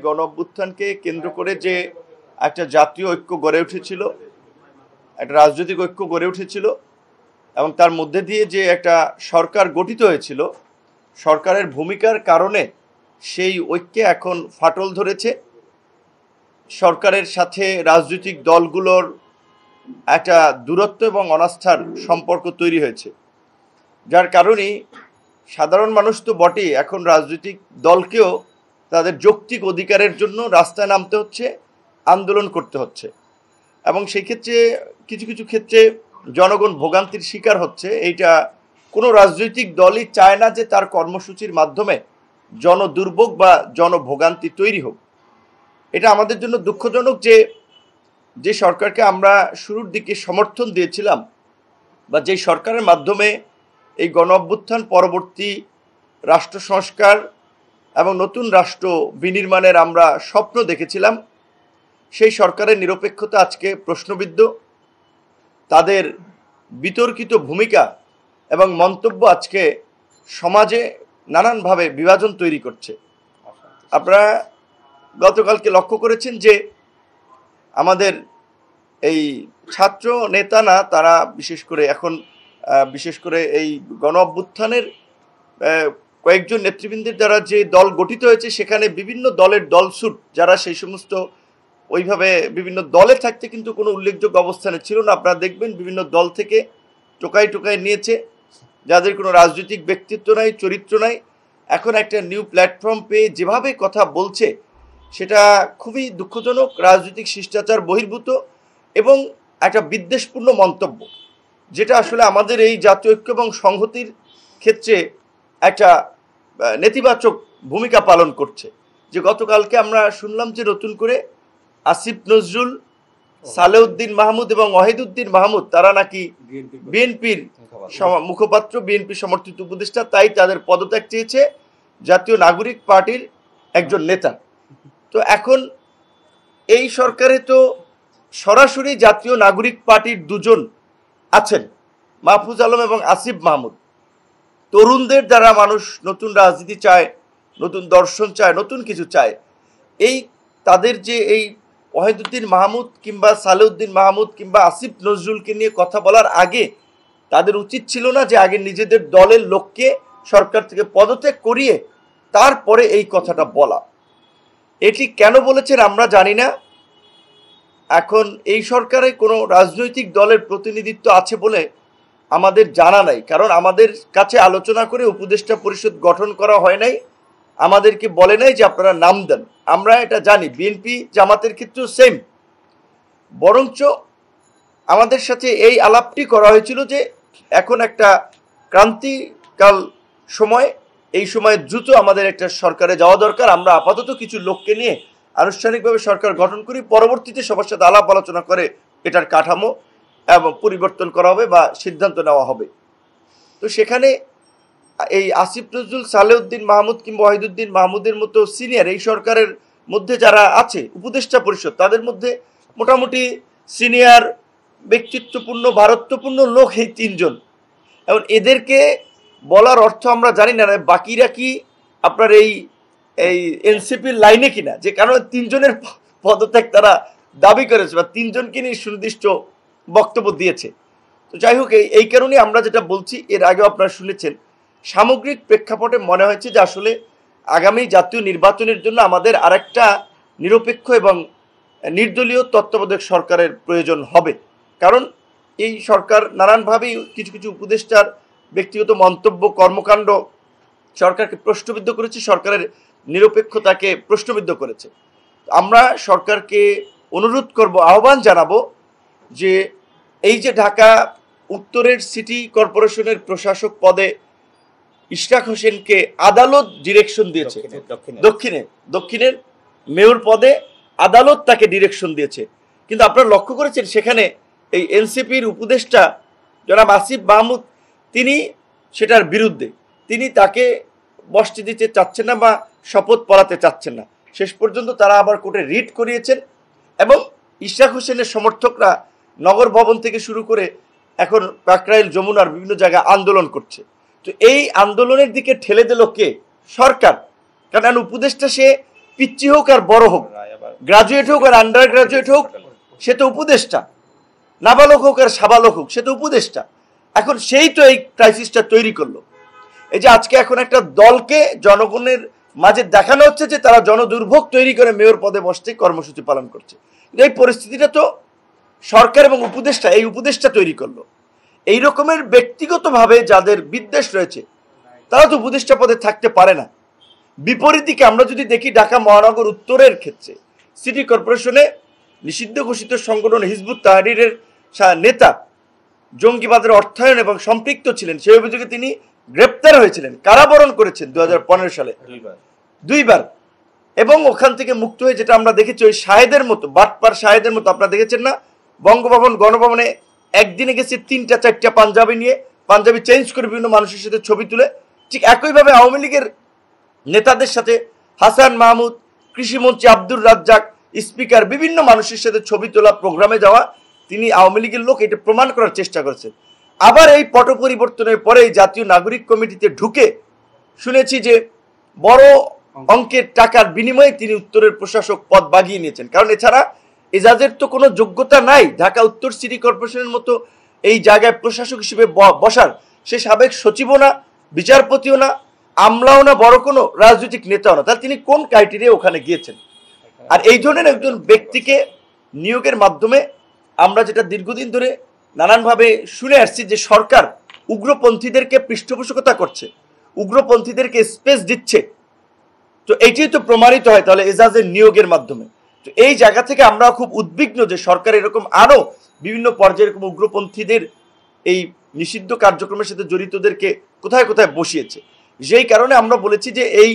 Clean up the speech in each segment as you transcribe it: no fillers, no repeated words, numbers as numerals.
গণঅভ্যুত্থানকে কেন্দ্র করে যে একটা জাতীয় ঐক্য গড়ে উঠেছিল, একটা রাজনৈতিক ঐক্য গড়ে উঠেছিল এবং তার মধ্যে দিয়ে যে একটা সরকার গঠিত হয়েছিল, সরকারের ভূমিকার কারণে সেই ঐক্যে এখন ফাটল ধরেছে। সরকারের সাথে রাজনৈতিক দলগুলোর একটা দূরত্ব এবং অনাস্থার সম্পর্ক তৈরি হয়েছে, যার কারণেই সাধারণ মানুষ তো বটেই, এখন রাজনৈতিক দলকেও তাদের যৌক্তিক অধিকারের জন্য রাস্তায় নামতে হচ্ছে, আন্দোলন করতে হচ্ছে। এবং সেই ক্ষেত্রে কিছু কিছু ক্ষেত্রে জনগণ ভোগান্তির শিকার হচ্ছে। এইটা কোনো রাজনৈতিক দলই চায় না যে তার কর্মসূচির মাধ্যমে জনদুর্ভোগ বা জনভোগান্তি তৈরি হোক। এটা আমাদের জন্য দুঃখজনক যে সরকারকে আমরা শুরুর দিকে সমর্থন দিয়েছিলাম, বা যেই সরকারের মাধ্যমে এই গণঅভ্যুত্থান পরবর্তী রাষ্ট্র সংস্কার এবং নতুন রাষ্ট্র বিনির্মাণের আমরা স্বপ্ন দেখেছিলাম, সেই সরকারের নিরপেক্ষতা আজকে প্রশ্নবিদ্ধ। তাদের বিতর্কিত ভূমিকা এবং মন্তব্য আজকে সমাজে নানানভাবে বিভাজন তৈরি করছে। আপনারা গতকালকে লক্ষ্য করেছেন যে আমাদের এই ছাত্র নেতা না, তারা বিশেষ করে এই গণ অভ্যুত্থানের কয়েকজন নেতৃবৃন্দের দ্বারা যে দল গঠিত হয়েছে, সেখানে বিভিন্ন দলের দলছুট, যারা সেই সমস্ত ওইভাবে বিভিন্ন দলে থাকতে কিন্তু কোনো উল্লেখযোগ্য অবস্থানে ছিল না। আপনারা দেখবেন বিভিন্ন দল থেকে টোকাই নিয়েছে, যাদের কোনো রাজনৈতিক ব্যক্তিত্ব নাই, চরিত্র নাই। এখন একটা নিউ প্ল্যাটফর্ম পেয়ে যেভাবে কথা বলছে, সেটা খুবই দুঃখজনক, রাজনৈতিক শিষ্টাচার বহির্ভূত এবং একটা বিদ্বেষপূর্ণ মন্তব্য, যেটা আসলে আমাদের এই জাতীয় ঐক্য এবং সংহতির ক্ষেত্রে একটা নেতিবাচক ভূমিকা পালন করছে। যে গতকালকে আমরা শুনলাম যে নতুন করে আসিফ নজরুল, সালেউদ্দিন মাহমুদ এবং ওয়াহিদুদ্দিন মাহমুদ, তারা নাকি বিএনপির মুখপাত্র, বিএনপি সমর্থিত উপদেষ্টা, তাই তাদের পদত্যাগ চেয়েছে জাতীয় নাগরিক পার্টির একজন নেতা। তো এখন এই সরকারে তো সরাসরি জাতীয় নাগরিক পার্টির দুজন আছেন, মাহফুজ আলম এবং আসিফ মাহমুদ। তরুণদের দ্বারা মানুষ নতুন রাজনীতি চায়, নতুন দর্শন চায়, নতুন কিছু চায়। এই তাদের যে এই ওয়াহিদুদ্দিন মাহমুদ কিংবা সালেউদ্দিন মাহমুদ কিংবা আসিফ নজরুলকে নিয়ে কথা বলার আগে তাদের উচিত ছিল না যে আগে নিজেদের দলের লোককে সরকার থেকে পদত্যাগ করিয়ে তারপরে এই কথাটা বলা। এটি কেন বলেছেন আমরা জানি না। এখন এই সরকারে কোনো রাজনৈতিক দলের প্রতিনিধিত্ব আছে বলে আমাদের জানা নাই, কারণ আমাদের কাছে আলোচনা করে উপদেষ্টা পরিষদ গঠন করা হয় নাই, আমাদেরকে বলে নাই যে আপনারা নাম দেন। আমরা এটা জানি, বিএনপি জামাতের ক্ষেত্রেও সেম। বরঞ্চ আমাদের সাথে এই আলাপটি করা হয়েছিল যে এখন একটা ক্রান্তিকাল সময়, এই সময় দ্রুত আমাদের একটা সরকারে যাওয়া দরকার। আমরা আপাতত কিছু লোককে নিয়ে আনুষ্ঠানিকভাবে সরকার গঠন করি, পরবর্তীতে সবার সাথে আলাপ আলোচনা করে এটার কাঠামো এবং পরিবর্তন করা হবে বা সিদ্ধান্ত নেওয়া হবে। তো সেখানে এই আসিফ নজরুল, সালেউদ্দিন মাহমুদ কিংবা ওয়াহিদুদ্দিন মাহমুদের মতো সিনিয়র এই সরকারের মধ্যে যারা আছে উপদেষ্টা পরিষদ, তাদের মধ্যে মোটামুটি সিনিয়র ব্যক্তিত্বপূর্ণ ভারত্বপূর্ণ লোক এই তিনজন। এবং এদেরকে বলার অর্থ আমরা জানি না বাকিরা কি আপনার এই এনসিপির লাইনে কিনা, যে কারণে তিনজনের পদত্যাগ তারা দাবি করেছে বা তিনজনকে নিয়ে সুনির্দিষ্ট বক্তব্য দিয়েছে। তো যাই হোক, এই কারণে আমরা যেটা বলছি, এর আগেও আপনারা শুনেছেন, সামগ্রিক প্রেক্ষাপটে মনে হয়েছে যে আসলে আগামী জাতীয় নির্বাচনের জন্য আমাদের আরেকটা নিরপেক্ষ এবং নির্দলীয় তত্ত্বাবধায়ক সরকারের প্রয়োজন হবে। কারণ এই সরকার নানানভাবেই কিছু কিছু উপদেষ্টার ব্যক্তিগত মন্তব্য, কর্মকাণ্ড সরকারকে প্রশ্নবিদ্ধ করেছে, সরকারের নিরপেক্ষতাকে প্রশ্নবিদ্ধ করেছে। আমরা সরকারকে অনুরোধ করব, আহ্বান জানাবো যে এই যে ঢাকা উত্তরের সিটি কর্পোরেশনের প্রশাসক পদে ইশরাক হোসেনকে আদালত ডিরেকশন দিয়েছে, দক্ষিণের মেয়র পদে আদালত তাকে ডিরেকশন দিয়েছে, কিন্তু আপনারা লক্ষ্য করেছেন সেখানে এই এনসিপির উপদেষ্টা জনাব আসিফ মাহমুদ, তিনি সেটার বিরুদ্ধে, তিনি তাকে বসতে দিতে চাচ্ছেন না বা শপথ পড়াতে চাচ্ছেন না। শেষ পর্যন্ত তারা আবার কোর্টে রিট করিয়েছেন এবং ইশরাক হোসেনের সমর্থকরা নগর ভবন থেকে শুরু করে এখন কাকরাইল, যমুনার বিভিন্ন জায়গায় আন্দোলন করছে। তো এই আন্দোলনের দিকে ঠেলে দিল কে? সরকার। কারণ উপদেষ্টা সে পিচ্চি হোক আর বড় হোক, গ্রাজুয়েট হোক আর আন্ডার গ্রাজুয়েট হোক, সে তো উপদেষ্টা, নাবালক হোক আর সাবালক হোক, সে তো উপদেষ্টা। এখন সেই তো এই ক্রাইসিসটা তৈরি করলো। এই যে আজকে এখন একটা দলকে জনগণের মাঝে দেখানো হচ্ছে যে তারা জনদুর্ভোগ তৈরি করে মেয়র পদে বসতে কর্মসূচি পালন করছে। এই পরিস্থিতিটা তো সরকার এবং উপদেষ্টা, এই উপদেষ্টা তৈরি করলো। এই রকমের ব্যক্তিগতভাবে যাদের বিদ্বেষ রয়েছে তারা তো উপদেষ্টা পদে থাকতে পারে না। বিপরীত দিকে আমরা যদি দেখি, ঢাকা মহানগর উত্তরের ক্ষেত্রে সিটি কর্পোরেশনে নিষিদ্ধ ঘোষিত সংগঠন হিজবুত তাহরীরের নেতা জঙ্গিবাদের অর্থায়ন এবং সম্পৃক্ত ছিলেন, সেই অভিযোগে তিনি গ্রেপ্তার হয়েছিলেন, কারাবরণ করেছেন 2015 সালে দুইবার, এবং ওখান থেকে মুক্ত হয়ে যেটা আমরা দেখেছি ওই শাহেদের মতো, বাটপার শাহেদের মতো, আপনারা দেখেছেন না বঙ্গভবন গণভবনে একদিনে গেছে 3-4টা পাঞ্জাবি নিয়ে, পাঞ্জাবি চেঞ্জ করে বিভিন্ন মানুষের সাথে ছবি তুলে। ঠিক একইভাবে আওয়ামী লীগের নেতাদের সাথে হাসান মাহমুদ, কৃষিমন্ত্রী আব্দুর রাজ্জাক, স্পিকার, বিভিন্ন মানুষের সাথে ছবি তোলা, প্রোগ্রামে যাওয়া, তিনি আওয়ামী লীগের লোক, এটা প্রমাণ করার চেষ্টা করেছেন। আবার এই পট পরিবর্তনের পরে জাতীয় নাগরিক কমিটিতে ঢুকে শুনেছি যে বড় অঙ্কের টাকার বিনিময়ে তিনি উত্তরের প্রশাসক পদ বাগিয়ে নিয়েছেন। কারণ এছাড়া এজাজের তো কোনো যোগ্যতা নাই ঢাকা উত্তর সিটি কর্পোরেশনের মতো এই জায়গায় প্রশাসক হিসেবে বসার। সে সাবেক সচিবও না, বিচারপতিও না, আমলাও না, বড় কোনো রাজনৈতিক নেতাও না। তাহলে তিনি কোন ক্রাইটেরিয়া ওখানে গিয়েছেন? আর এই ধরনের একজন ব্যক্তিকে নিয়োগের মাধ্যমে আমরা যেটা দীর্ঘদিন ধরে নানানভাবে শুনে আসছি যে সরকার উগ্রপন্থীদেরকে পৃষ্ঠপোষকতা করছে, উগ্রপন্থীদেরকে স্পেস দিচ্ছে, তো এইটাই তো প্রমাণিত হয় তাহলে এজাজের নিয়োগের মাধ্যমে। তো এই জায়গা থেকে আমরা খুব উদ্বিগ্ন যে সরকার এরকম আরো বিভিন্ন পর্যায়ে এরকম উগ্রপন্থীদের এই নিষিদ্ধ কার্যক্রমের সাথে জড়িতদেরকে কোথায় কোথায় বসিয়েছে। যেই কারণে আমরা বলেছি যে এই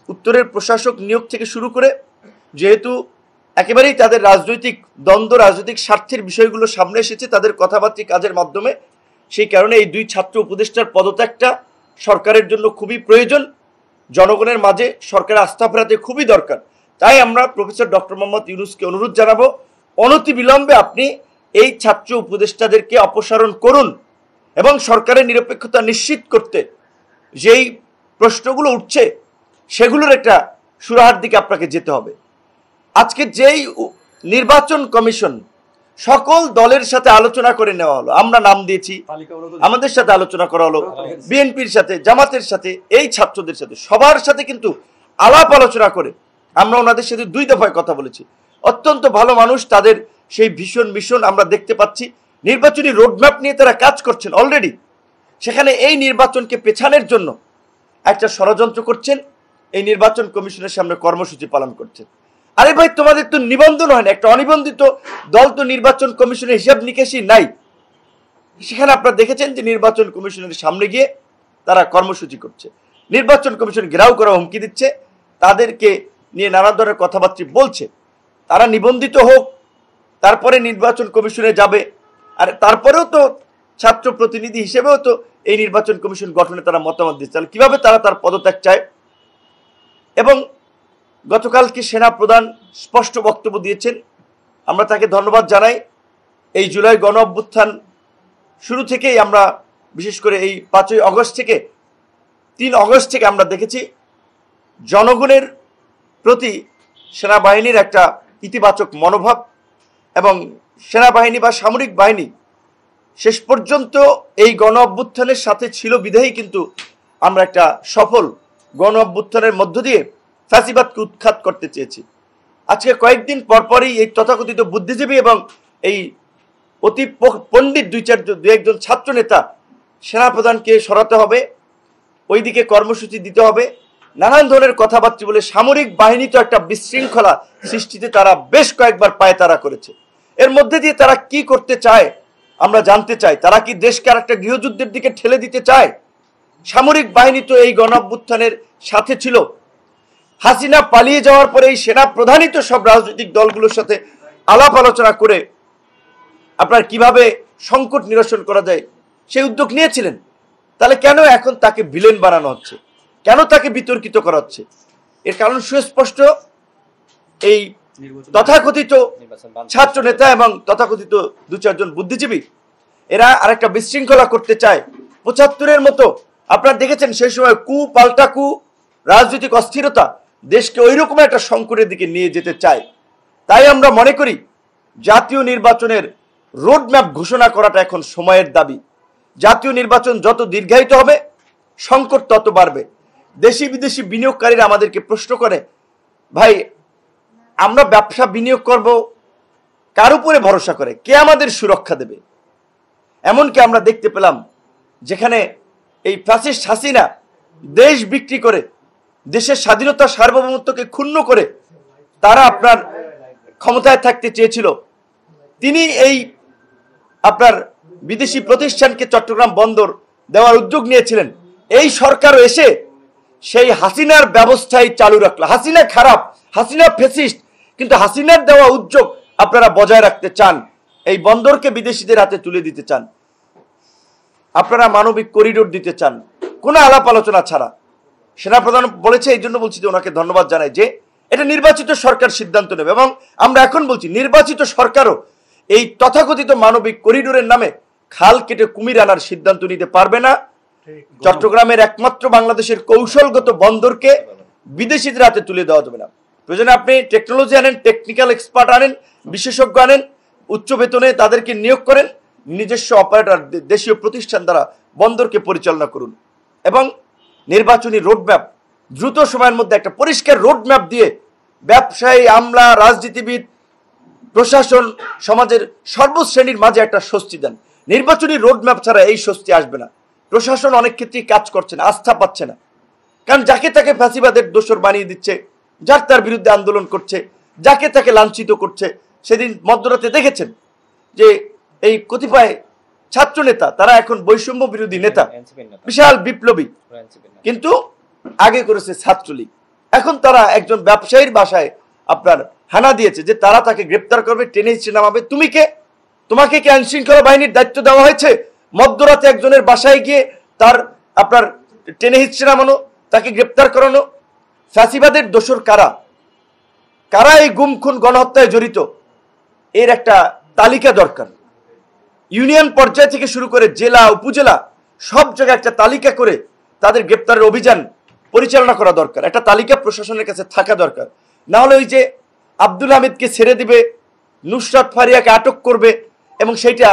উত্তরের প্রশাসক নিয়োগ থেকে শুরু করে, যেহেতু একেবারেই তাদের রাজনৈতিক দ্বন্দ্ব, রাজনৈতিক স্বার্থের বিষয়গুলো সামনে এসেছে তাদের কথাবার্তা কাজের মাধ্যমে, সেই কারণে এই দুই ছাত্র উপদেষ্টার পদত্যাগটা সরকারের জন্য খুবই প্রয়োজন, জনগণের মাঝে সরকারের আস্থা ফেরাতে খুবই দরকার। তাই আমরা প্রফেসর ডক্টর মোহাম্মদ ইউনূসকে অনুরোধ জানাবো, অনতিবিলম্বে আপনি এই ছাত্র উপদেষ্টাদেরকে অপসারণ করুন এবং সরকারের নিরপেক্ষতা নিশ্চিত করতে যেই প্রশ্নগুলো উঠছে সেগুলোর একটা সুরাহার দিকে আপনাকে যেতে হবে। আজকে যেই নির্বাচন কমিশন সকল দলের সাথে আলোচনা করে নেওয়া হলো, আমরা নাম দিয়েছি, আমাদের সাথে আলোচনা করা হলো, বিএনপির সাথে, জামাতের সাথে, এই ছাত্রদের সাথে, সবার সাথে কিন্তু আলাপ আলোচনা করে আমরা ওনাদের সাথে 2 দফায় কথা বলেছি। অত্যন্ত ভালো মানুষ, তাদের সেই ভীষণ মিশন আমরা দেখতে পাচ্ছি। নির্বাচনী রোডম্যাপ নিয়ে তারা কাজ করছেন অলরেডি। সেখানে এই নির্বাচনকে পেছানোর জন্য একটা ষড়যন্ত্র করছেন, এই নির্বাচন কমিশনের সামনে কর্মসূচি পালন করছেন। আরে ভাই, তোমাদের তো নিবন্ধন হয় না, একটা অনিবন্ধিত দল তো নির্বাচন কমিশনের হিসাব নিকেশই নাই। সেখানে আপনারা দেখেছেন যে নির্বাচন কমিশনের সামনে গিয়ে তারা কর্মসূচি করছে, নির্বাচন কমিশন ঘেরাও করা হুমকি দিচ্ছে, তাদেরকে নিয়ে নানা ধরনের কথাবার্তা বলছে। তারা নিবন্ধিত হোক, তারপরে নির্বাচন কমিশনে যাবে, আর তারপরেও তো ছাত্র প্রতিনিধি হিসেবেও তো এই নির্বাচন কমিশন গঠনে তারা মতামত দিচ্ছে। তাহলে কিভাবে তারা তার পদত্যাগ চায়? এবং গতকালকে সেনা প্রধান স্পষ্ট বক্তব্য দিয়েছেন, আমরা তাকে ধন্যবাদ জানাই। এই জুলাই গণ অভ্যুত্থান শুরু থেকেই আমরা, বিশেষ করে এই 5ই আগস্ট থেকে 3 আগস্ট থেকে আমরা দেখেছি জনগণের প্রতি সেনাবাহিনীর একটা ইতিবাচক মনোভাব, এবং সেনাবাহিনী বা সামরিক বাহিনী শেষ পর্যন্ত এই গণ অভ্যুত্থানের সাথে ছিল বিধায়ী কিন্তু আমরা একটা সফল গণ অভ্যুত্থানের মধ্য দিয়ে ফ্যাসিবাদকে উৎখাত করতে চেয়েছি। আজকে কয়েকদিন পরপরই এই তথাকথিত বুদ্ধিজীবী এবং এই অতি পণ্ডিত 2-1জন ছাত্র নেতা সেনাপ্রধানকে সরাতে হবে, ওইদিকে কর্মসূচি দিতে হবে, নানান ধরনের কথাবার্তা বলে সামরিক বাহিনী তো একটা বিশৃঙ্খলা সৃষ্টিতে তারা বেশ কয়েকবার পায়তারা করেছে। এর মধ্যে দিয়ে তারা কি করতে চায় আমরা জানতে চাই। তারা কি দেশকে আর একটা গৃহযুদ্ধের দিকে ঠেলে দিতে চায়? সামরিক বাহিনী তো এই গণ অভ্যুত্থানের সাথে ছিল। হাসিনা পালিয়ে যাওয়ার পরে এই সেনা প্রধানই তো সব রাজনৈতিক দলগুলোর সাথে আলাপ আলোচনা করে আপনার কিভাবে সংকট নিরসন করা যায় সেই উদ্যোগ নিয়েছিলেন। তাহলে কেন এখন তাকে ভিলেন বানানো হচ্ছে? কেন তাকে বিতর্কিত করা হচ্ছে? এর কারণ সুস্পষ্ট। এই তথাকথিত ছাত্র নেতা এবং তথাকথিত 2-4জন বুদ্ধিজীবী এরা আরেকটা বিশৃঙ্খলা করতে চায় 75-এর মতো। আপনারা দেখেছেন সেই সময় কু পাল্টা কু, রাজনৈতিক অস্থিরতা, দেশকে ওই রকম একটা সংকটের দিকে নিয়ে যেতে চায়। তাই আমরা মনে করি জাতীয় নির্বাচনের রোডম্যাপ ঘোষণা করাটা এখন সময়ের দাবি। জাতীয় নির্বাচন যত দীর্ঘায়িত হবে সংকট তত বাড়বে। দেশি বিদেশি বিনিয়োগকারীরা আমাদেরকে প্রশ্ন করে, ভাই আমরা ব্যবসা বিনিয়োগ করব কার উপরে ভরসা করে, কে আমাদের সুরক্ষা দেবে? এমনকি আমরা দেখতে পেলাম যেখানে এই ফ্যাসিস্ট হাসিনা দেশ বিক্রি করে, দেশের স্বাধীনতা সার্বভৌমত্বকে ক্ষুণ্ণ করে তারা আপনার ক্ষমতায় থাকতে চেয়েছিল, তিনি এই আপনার বিদেশি প্রতিষ্ঠানকে চট্টগ্রাম বন্দর দেওয়ার উদ্যোগ নিয়েছিলেন। এই সরকারও এসে সেই হাসিনার ব্যবস্থাই চালু রাখলো। হাসিনা খারাপ, হাসিনা ফ্যাসিস্ট, কিন্তু হাসিনার দেওয়া উদ্যোগ আপনারা বজায় রাখতে চান, এই বন্দরকে বিদেশিদের হাতে তুলে দিতে চান, আপনারা মানবিক করিডোর দিতে চান, কোনো আলাপ আলোচনা ছাড়া। সেনাপ্রধান বলেছে, এই জন্য বলছি যে ওনাকে ধন্যবাদ জানাই যে এটা নির্বাচিত সরকার সিদ্ধান্ত নেবে। এবং আমরা এখন বলছি নির্বাচিত সরকারও এই তথাকথিত মানবিক করিডোরের নামে খাল কেটে কুমির আনার সিদ্ধান্ত নিতে পারবে না। চট্টগ্রামের একমাত্র বাংলাদেশের কৌশলগত বন্দরকে বিদেশিদের হাতে তুলে দেওয়া যাবে না। প্রয়োজনে আপনি টেকনোলজি আনেন, টেকনিক্যাল এক্সপার্ট আনেন, বিশেষজ্ঞ আনেন, উচ্চ বেতনে তাদেরকে নিয়োগ করেন, নিজস্ব অপারেটর দেশীয় প্রতিষ্ঠান দ্বারা বন্দরকে পরিচালনা করুন। এবং নির্বাচনী রোডম্যাপ দ্রুত সময়ের মধ্যে একটা পরিষ্কার রোডম্যাপ দিয়ে ব্যবসায়ী, আমলা, রাজনীতিবিদ, প্রশাসন, সমাজের সর্বশ্রেণীর মাঝে একটা স্বস্তি দেন। নির্বাচনী রোডম্যাপ ছাড়া এই স্বস্তি আসবে না। প্রশাসন অনেক ক্ষেত্রেই কাজ করছে না, আস্থা পাচ্ছে না, কারণ যাকে তাকে ফ্যাসিবাদের দোসর বানিয়ে দিচ্ছে, যার তার বিরুদ্ধে আন্দোলন করছে, যাকে তাকে লাঞ্ছিত করছে। সেদিন মধ্যরাতে দেখেছেন যে এই কতিপয় ছাত্র নেতা, তারা এখন বৈষম্য বিরোধী নেতা, বিশাল বিপ্লবী, কিন্তু আগে করেছে ছাত্রলীগ। এখন তারা একজন ব্যবসায়ীর বাসায় আপনার হানা দিয়েছে যে তারা তাকে গ্রেপ্তার করবে, টেনে হিচড়ে নামাবে। তুমি কে? তোমাকে কি আইন শৃঙ্খলা বাহিনীর দায়িত্ব দেওয়া হয়েছে মধ্যরাতে একজনের বাসায় গিয়ে তার আপনার টেনে হিচড়ে নামানো, তাকে গ্রেপ্তার করানো? ফ্যাসিবাদের দোসর কারা, কারা এই গুম খুন গণহত্যায় জড়িত, এর একটা তালিকা দরকার। ইউনিয়ন পর্যায় থেকে শুরু করে জেলা, উপজেলা, সব জায়গায় একটা তালিকা করে তাদের গ্রেপ্তারের অভিযান পরিচালনা করা দরকার। একটা তালিকা প্রশাসনের কাছে থাকা দরকার। না হলে ওই যে আব্দুল হামিদকে ছেড়ে দিবে, নুসরাত ফারিয়াকে আটক করবে এবং সেইটা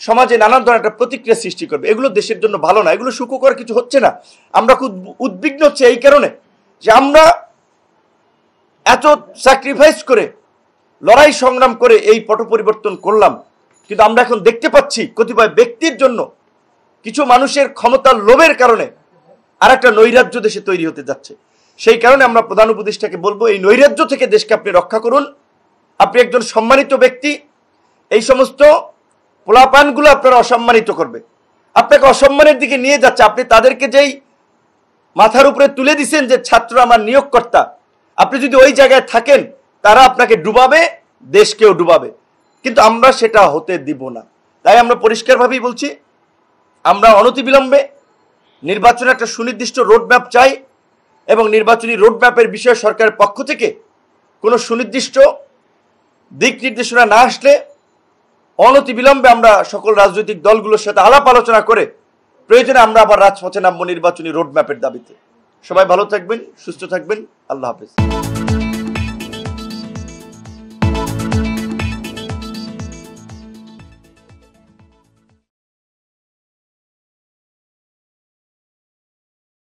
সমাজে নানান ধরনের একটা প্রতিক্রিয়া সৃষ্টি করবে, এগুলো দেশের জন্য ভালো না। এগুলো সুখকর কিছু হচ্ছে না। আমরা খুব উদ্বিগ্ন হচ্ছে এই কারণে যে আমরা এত স্যাক্রিফাইস করে, লড়াই সংগ্রাম করে এই পট পরিবর্তন করলাম, কিন্তু আমরা এখন দেখতে পাচ্ছি কতিপয় ব্যক্তির জন্য, কিছু মানুষের ক্ষমতার লোভের কারণে আর একটা নৈরাজ্য দেশে তৈরি হতে যাচ্ছে। সেই কারণে আমরা প্রধান উপদেষ্টাকে বলবো, এই নৈরাজ্য থেকে দেশকে আপনি রক্ষা করুন। আপনি একজন সম্মানিত ব্যক্তি, এই সমস্ত পোলাপানগুলো আপনারা অসম্মানিত করবে, আপনাকে অসম্মানের দিকে নিয়ে যাচ্ছে। আপনি তাদেরকে যেই মাথার উপরে তুলে দিচ্ছেন যে ছাত্র আমার নিয়োগকর্তা, আপনি যদি ওই জায়গায় থাকেন, তারা আপনাকে ডুবাবে, দেশকেও ডুবাবে, কিন্তু আমরা সেটা হতে দিব না। তাই আমরা পরিষ্কারভাবেই বলছি, আমরা অনতিবিলম্বে নির্বাচনে একটা সুনির্দিষ্ট রোডম্যাপ চাই এবং নির্বাচনী রোডম্যাপের বিষয়ে সরকারের পক্ষ থেকে কোনো সুনির্দিষ্ট দিক নির্দেশনা না আসলে অনতিবিলম্বে আমরা সকল রাজনৈতিক দলগুলোর সাথে আলাপ আলোচনা করে প্রয়োজনে আমরা আবার রাজপথে নামবো নির্বাচনী রোডম্যাপের দাবিতে। সবাই ভালো থাকবেন, সুস্থ থাকবেন। আল্লাহ হাফেজ।